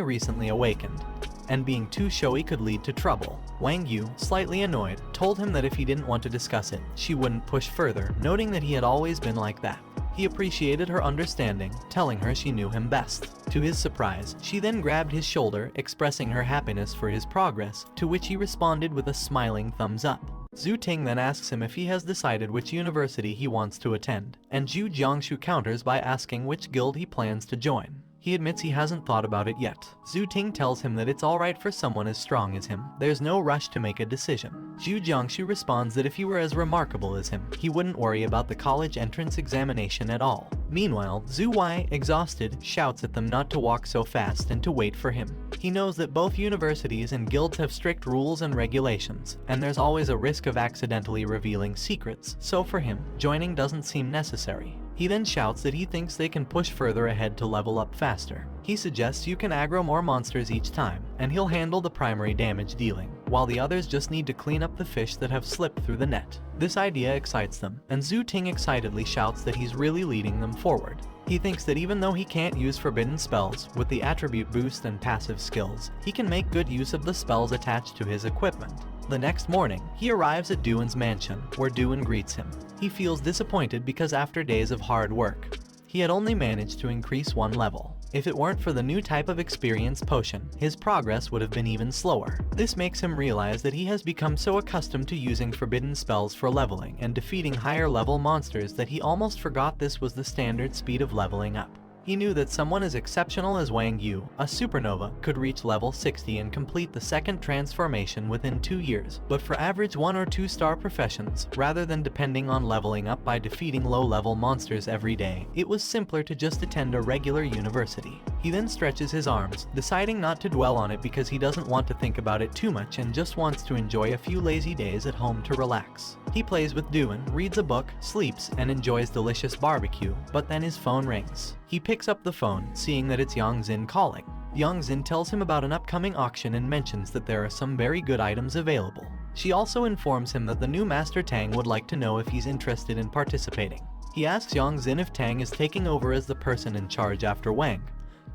recently awakened, and being too showy could lead to trouble. Wang Yu, slightly annoyed, told him that if he didn't want to discuss it, she wouldn't push further, noting that he had always been like that. He appreciated her understanding, telling her she knew him best. To his surprise, she then grabbed his shoulder, expressing her happiness for his progress, to which he responded with a smiling thumbs up. Zhu Ting then asks him if he has decided which university he wants to attend, and Zhu Jiangshu counters by asking which guild he plans to join. He admits he hasn't thought about it yet. Zhu Ting tells him that it's alright for someone as strong as him, there's no rush to make a decision. Zhu Jiangshu responds that if he were as remarkable as him, he wouldn't worry about the college entrance examination at all. Meanwhile, Zhu Wai, exhausted, shouts at them not to walk so fast and to wait for him. He knows that both universities and guilds have strict rules and regulations, and there's always a risk of accidentally revealing secrets, so for him, joining doesn't seem necessary. He then shouts that he thinks they can push further ahead to level up faster. He suggests you can aggro more monsters each time, and he'll handle the primary damage dealing, while the others just need to clean up the fish that have slipped through the net. This idea excites them, and Zhu Ting excitedly shouts that he's really leading them forward. He thinks that even though he can't use forbidden spells, with the attribute boost and passive skills, he can make good use of the spells attached to his equipment. The next morning, he arrives at Duan's mansion, where Duan greets him. He feels disappointed because after days of hard work, he had only managed to increase one level. If it weren't for the new type of experience potion, his progress would have been even slower. This makes him realize that he has become so accustomed to using forbidden spells for leveling and defeating higher level monsters that he almost forgot this was the standard speed of leveling up. He knew that someone as exceptional as Wang Yu, a supernova, could reach level 60 and complete the second transformation within 2 years, but for average 1 or 2 star professions, rather than depending on leveling up by defeating low-level monsters every day, it was simpler to just attend a regular university. He then stretches his arms, deciding not to dwell on it because he doesn't want to think about it too much and just wants to enjoy a few lazy days at home to relax. He plays with Duan, reads a book, sleeps, and enjoys delicious barbecue, but then his phone rings. He picks up the phone, seeing that it's Yang Xin calling. Yang Xin tells him about an upcoming auction and mentions that there are some very good items available. She also informs him that the new Master Tang would like to know if he's interested in participating. He asks Yang Xin if Tang is taking over as the person in charge after Wang,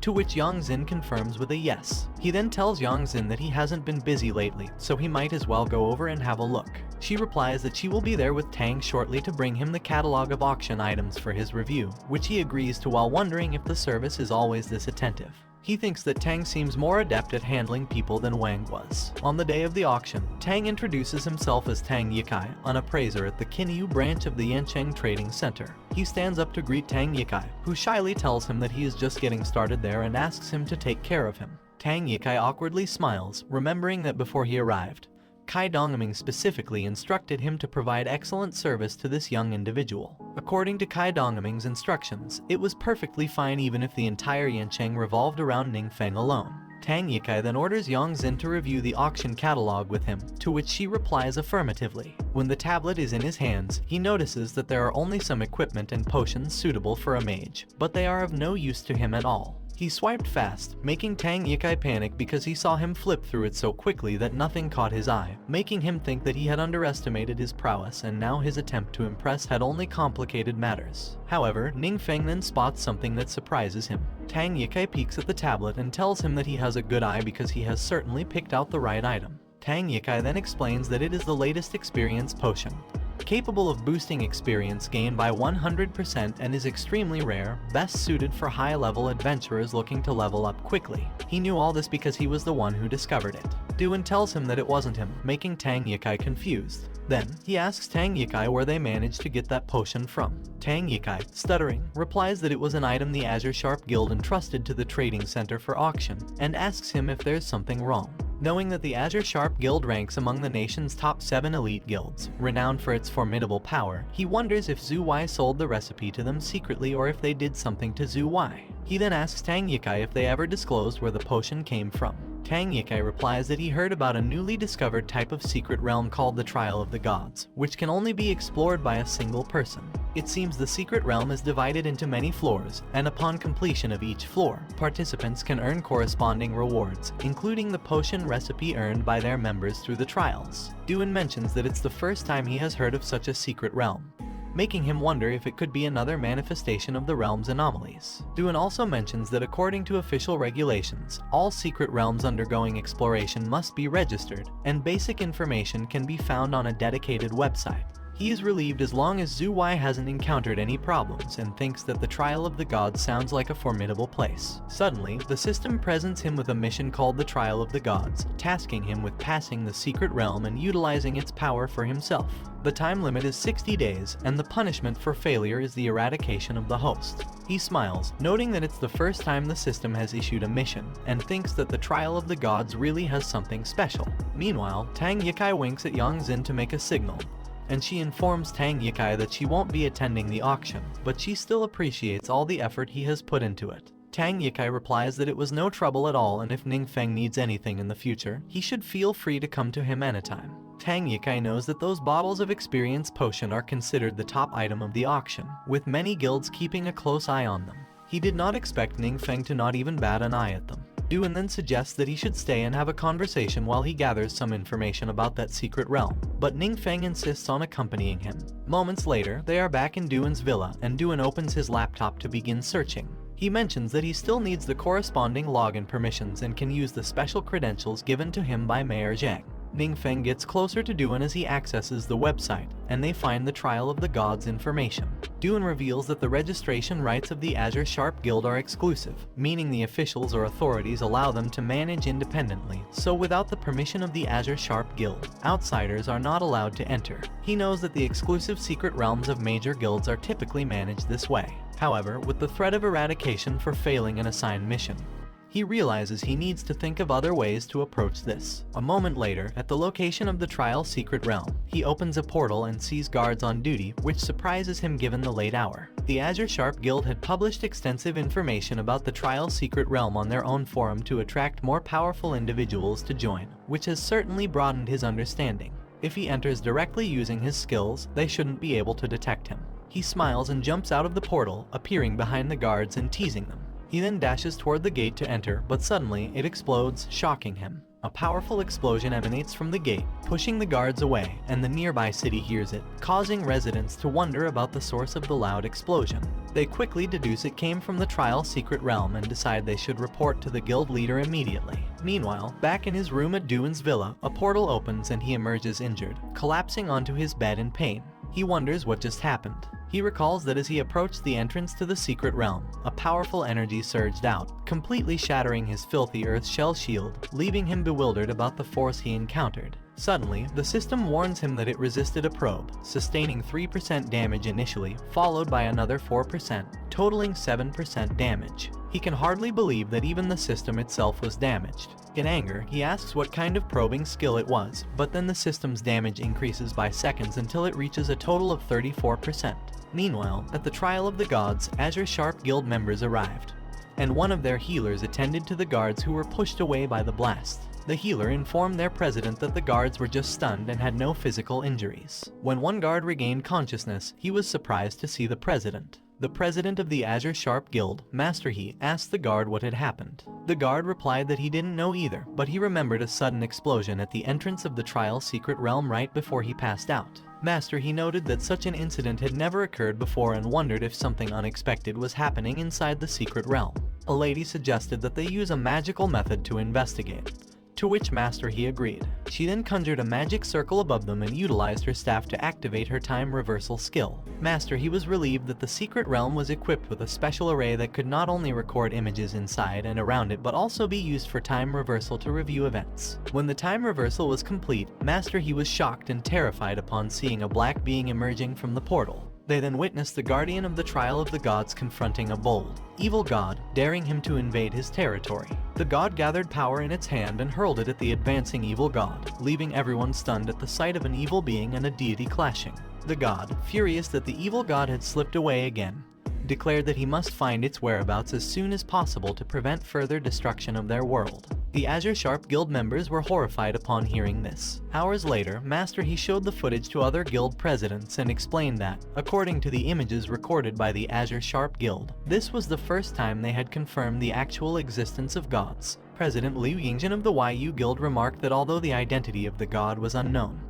to which Yang Xin confirms with a yes. He then tells Yang Xin that he hasn't been busy lately, so he might as well go over and have a look. She replies that she will be there with Tang shortly to bring him the catalog of auction items for his review, which he agrees to while wondering if the service is always this attentive. He thinks that Tang seems more adept at handling people than Wang was. On the day of the auction, Tang introduces himself as Tang Yikai, an appraiser at the Kinyu branch of the Yancheng Trading Center. He stands up to greet Tang Yikai, who shyly tells him that he is just getting started there and asks him to take care of him. Tang Yikai awkwardly smiles, remembering that before he arrived, Kai Dongming specifically instructed him to provide excellent service to this young individual. According to Kai Dongming's instructions, it was perfectly fine even if the entire Yancheng revolved around Ningfeng alone. Tang Yikai then orders Yang Xin to review the auction catalog with him, to which she replies affirmatively. When the tablet is in his hands, he notices that there are only some equipment and potions suitable for a mage, but they are of no use to him at all. He swiped fast, making Tang Yikai panic because he saw him flip through it so quickly that nothing caught his eye, making him think that he had underestimated his prowess and now his attempt to impress had only complicated matters. However, Ningfeng then spots something that surprises him. Tang Yikai peeks at the tablet and tells him that he has a good eye because he has certainly picked out the right item. Tang Yikai then explains that it is the latest experience potion, capable of boosting experience gain by 100% and is extremely rare, best suited for high-level adventurers looking to level up quickly. He knew all this because he was the one who discovered it. Duan tells him that it wasn't him, making Tang Yikai confused. Then, he asks Tang Yikai where they managed to get that potion from. Tang Yikai, stuttering, replies that it was an item the Azure Sharp Guild entrusted to the trading center for auction, and asks him if there's something wrong. Knowing that the Azure Sharp Guild ranks among the nation's top 7 elite guilds, renowned for its formidable power, he wonders if Zhu Wai sold the recipe to them secretly or if they did something to Zhu Wai. He then asks Tang Yikai if they ever disclosed where the potion came from. Tang Yikai replies that he heard about a newly discovered type of secret realm called the Trial of the Gods, which can only be explored by a single person. It seems the secret realm is divided into many floors, and upon completion of each floor, participants can earn corresponding rewards, including the potion recipe earned by their members through the trials. Duan mentions that it's the first time he has heard of such a secret realm. making him wonder if it could be another manifestation of the realm's anomalies. Doon also mentions that according to official regulations, all secret realms undergoing exploration must be registered, and basic information can be found on a dedicated website. He is relieved as long as Zhu Wei hasn't encountered any problems and thinks that the Trial of the Gods sounds like a formidable place. Suddenly, the system presents him with a mission called the Trial of the Gods, tasking him with passing the secret realm and utilizing its power for himself. The time limit is 60 days, and the punishment for failure is the eradication of the host. He smiles, noting that it's the first time the system has issued a mission, and thinks that the Trial of the Gods really has something special. Meanwhile, Tang Yikai winks at Yang Xin to make a signal, and she informs Tang Yikai that she won't be attending the auction, but she still appreciates all the effort he has put into it. Tang Yikai replies that it was no trouble at all, and if Ningfeng needs anything in the future, he should feel free to come to him anytime. Tang Yikai knows that those bottles of experience potion are considered the top item of the auction, with many guilds keeping a close eye on them. He did not expect Ningfeng to not even bat an eye at them. Duan then suggests that he should stay and have a conversation while he gathers some information about that secret realm, but Ningfeng insists on accompanying him. Moments later, they are back in Duan's villa, and Duan opens his laptop to begin searching. He mentions that he still needs the corresponding login permissions and can use the special credentials given to him by Mayor Zhang. Ningfeng gets closer to Duan as he accesses the website, and they find the Trial of the Gods information. Duan reveals that the registration rights of the Azure Sharp Guild are exclusive, meaning the officials or authorities allow them to manage independently, so without the permission of the Azure Sharp Guild, outsiders are not allowed to enter. He knows that the exclusive secret realms of major guilds are typically managed this way. However, with the threat of eradication for failing an assigned mission, he realizes he needs to think of other ways to approach this. A moment later, at the location of the Trial Secret Realm, he opens a portal and sees guards on duty, which surprises him given the late hour. The Azure Sharp Guild had published extensive information about the Trial Secret Realm on their own forum to attract more powerful individuals to join, which has certainly broadened his understanding. If he enters directly using his skills, they shouldn't be able to detect him. He smiles and jumps out of the portal, appearing behind the guards and teasing them. He then dashes toward the gate to enter, but suddenly it explodes, shocking him. A powerful explosion emanates from the gate, pushing the guards away, and the nearby city hears it, causing residents to wonder about the source of the loud explosion. They quickly deduce it came from the Trial Secret Realm and decide they should report to the guild leader immediately. Meanwhile, back in his room at Duan's villa, a portal opens and he emerges injured, collapsing onto his bed in pain. He wonders what just happened. He recalls that as he approached the entrance to the secret realm, a powerful energy surged out, completely shattering his filthy earth shell shield, leaving him bewildered about the force he encountered. Suddenly, the system warns him that it resisted a probe, sustaining 3% damage initially, followed by another 4%, totaling 7% damage. He can hardly believe that even the system itself was damaged. In anger, he asks what kind of probing skill it was, but then the system's damage increases by seconds until it reaches a total of 34%. Meanwhile, at the Trial of the Gods, Azure Sharp Guild members arrived, and one of their healers attended to the guards who were pushed away by the blast. The healer informed their president that the guards were just stunned and had no physical injuries. When one guard regained consciousness, he was surprised to see the president. The president of the Azure Sharp Guild, Master He, asked the guard what had happened. The guard replied that he didn't know either, but he remembered a sudden explosion at the entrance of the Trial Secret Realm right before he passed out. Master He noted that such an incident had never occurred before and wondered if something unexpected was happening inside the secret realm. A lady suggested that they use a magical method to investigate, to which Master He agreed. She then conjured a magic circle above them and utilized her staff to activate her time reversal skill. Master He was relieved that the secret realm was equipped with a special array that could not only record images inside and around it but also be used for time reversal to review events. When the time reversal was complete, Master He was shocked and terrified upon seeing a black being emerging from the portal. They then witnessed the guardian of the Trial of the Gods confronting a bold, evil god, daring him to invade his territory. The god gathered power in its hand and hurled it at the advancing evil god, leaving everyone stunned at the sight of an evil being and a deity clashing. The god, furious that the evil god had slipped away again, declared that he must find its whereabouts as soon as possible to prevent further destruction of their world. The Azure Sharp Guild members were horrified upon hearing this. Hours later, Master He showed the footage to other guild presidents and explained that, according to the images recorded by the Azure Sharp Guild, this was the first time they had confirmed the actual existence of gods. President Liu Yingjin of the YU Guild remarked that although the identity of the god was unknown,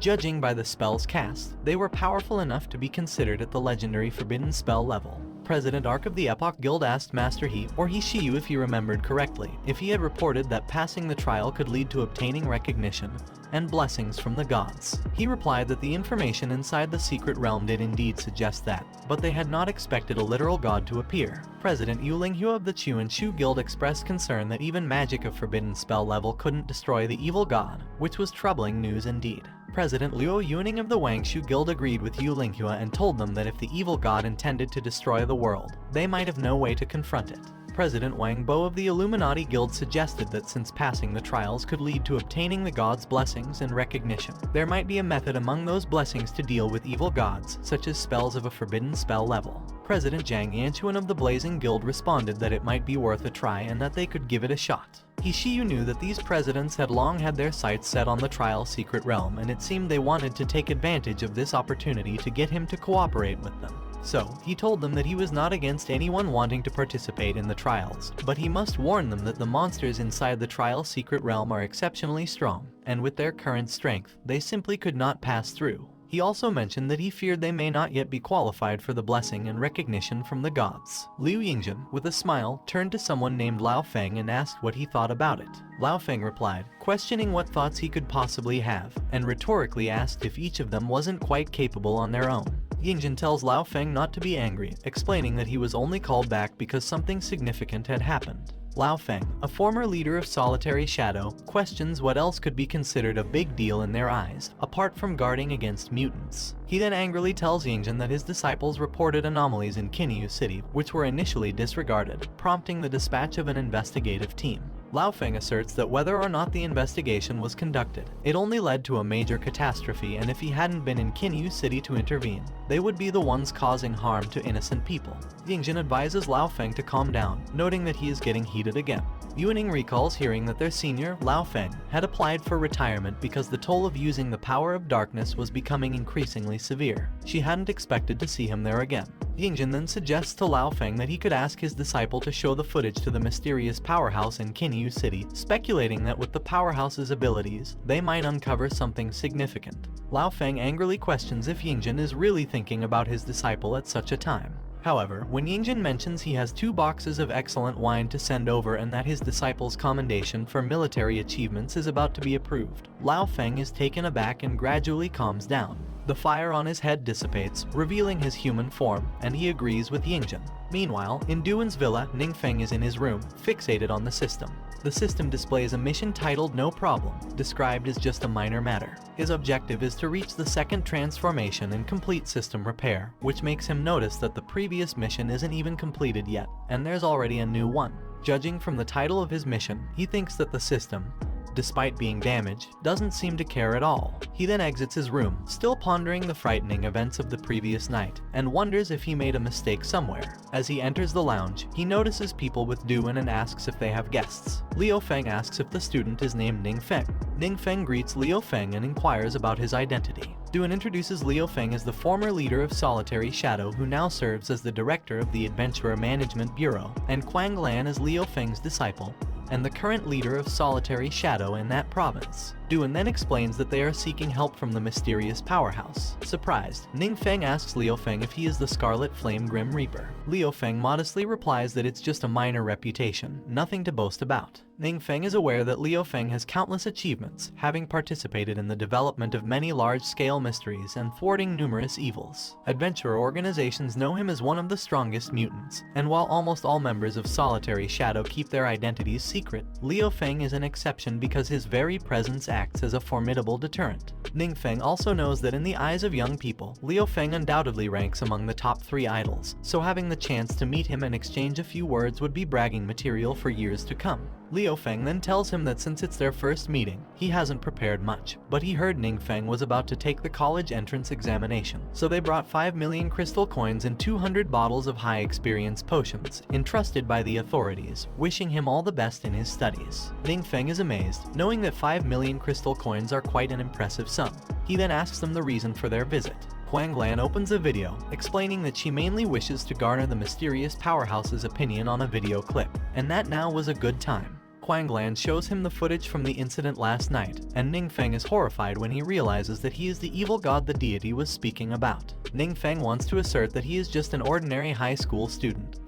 Judging by the spells cast, they were powerful enough to be considered at the legendary forbidden spell level. President Arc of the Epoch Guild asked Master He, or He Shiyu if he remembered correctly, if he had reported that passing the trial could lead to obtaining recognition and blessings from the gods. He replied that the information inside the secret realm did indeed suggest that, but they had not expected a literal god to appear. President Yu Linghua of the Chu and Shu Guild expressed concern that even magic of forbidden spell level couldn't destroy the evil god, which was troubling news indeed. President Luo Yuning of the Wangshu Guild agreed with Yu Linghua and told them that if the evil god intended to destroy the world, they might have no way to confront it. President Wang Bo of the Illuminati Guild suggested that since passing the trials could lead to obtaining the god's blessings and recognition, there might be a method among those blessings to deal with evil gods, such as spells of a forbidden spell level. President Zhang Yanchuan of the Blazing Guild responded that it might be worth a try and that they could give it a shot. He Shiyu knew that these presidents had long had their sights set on the trial secret realm, and it seemed they wanted to take advantage of this opportunity to get him to cooperate with them. So, he told them that he was not against anyone wanting to participate in the trials, but he must warn them that the monsters inside the trial secret realm are exceptionally strong, and with their current strength, they simply could not pass through. He also mentioned that he feared they may not yet be qualified for the blessing and recognition from the gods. Liu Yingjin, with a smile, turned to someone named Lao Feng and asked what he thought about it. Lao Feng replied, questioning what thoughts he could possibly have, and rhetorically asked if each of them wasn't quite capable on their own. Yingjin tells Lao Feng not to be angry, explaining that he was only called back because something significant had happened. Lao Feng, a former leader of Solitary Shadow, questions what else could be considered a big deal in their eyes, apart from guarding against mutants. He then angrily tells Yingjin that his disciples reported anomalies in Kinyu City, which were initially disregarded, prompting the dispatch of an investigative team. Lao Feng asserts that whether or not the investigation was conducted, it only led to a major catastrophe, and if he hadn't been in Kinyu City to intervene, they would be the ones causing harm to innocent people. Yingjin advises Lao Feng to calm down, noting that he is getting heated again. Yuning recalls hearing that their senior, Lao Feng, had applied for retirement because the toll of using the power of darkness was becoming increasingly severe. She hadn't expected to see him there again. Yingjin then suggests to Lao Feng that he could ask his disciple to show the footage to the mysterious powerhouse in Kinyu City, speculating that with the powerhouse's abilities, they might uncover something significant. Lao Feng angrily questions if Yingjin is really thinking about his disciple at such a time. However, when Yingjin mentions he has 2 boxes of excellent wine to send over and that his disciple's commendation for military achievements is about to be approved, Lao Feng is taken aback and gradually calms down. The fire on his head dissipates, revealing his human form, and he agrees with Yingjin. Meanwhile, in Duan's villa, Ningfeng is in his room, fixated on the system. The system displays a mission titled No Problem, described as just a minor matter. His objective is to reach the second transformation and complete system repair, which makes him notice that the previous mission isn't even completed yet, and there's already a new one. Judging from the title of his mission, he thinks that the system, despite being damaged, doesn't seem to care at all. He then exits his room, still pondering the frightening events of the previous night, and wonders if he made a mistake somewhere. As he enters the lounge, he notices people with Duan and asks if they have guests. Liu Feng asks if the student is named Ningfeng. Ningfeng greets Liu Feng and inquires about his identity. Duan introduces Liu Feng as the former leader of Solitary Shadow who now serves as the director of the Adventurer Management Bureau, and Quang Lan as Liu Feng's disciple, and the current leader of Solitary Shadow in that province. Duan then explains that they are seeking help from the mysterious powerhouse. Surprised, Ningfeng asks Liu Feng if he is the Scarlet Flame Grim Reaper. Liu Feng modestly replies that it's just a minor reputation, nothing to boast about. Ningfeng is aware that Liu Feng has countless achievements, having participated in the development of many large-scale mysteries and thwarting numerous evils. Adventurer organizations know him as one of the strongest mutants, and while almost all members of Solitary Shadow keep their identities secret, Liu Feng is an exception because his very presence acts as a formidable deterrent. Ningfeng also knows that in the eyes of young people, Liu Feng undoubtedly ranks among the top 3 idols, so having the chance to meet him and exchange a few words would be bragging material for years to come. Liu Feng then tells him that since it's their first meeting, he hasn't prepared much, but he heard Ningfeng was about to take the college entrance examination, so they brought 5 million crystal coins and 200 bottles of high experience potions, entrusted by the authorities, wishing him all the best in his studies. Ningfeng is amazed, knowing that 5 million crystal coins are quite an impressive sum. He then asks them the reason for their visit. Quang Lan opens a video, explaining that she mainly wishes to garner the mysterious powerhouse's opinion on a video clip, and that now was a good time. Quanglan shows him the footage from the incident last night, and Ningfeng is horrified when he realizes that he is the evil god the deity was speaking about. Ningfeng wants to assert that he is just an ordinary high school student.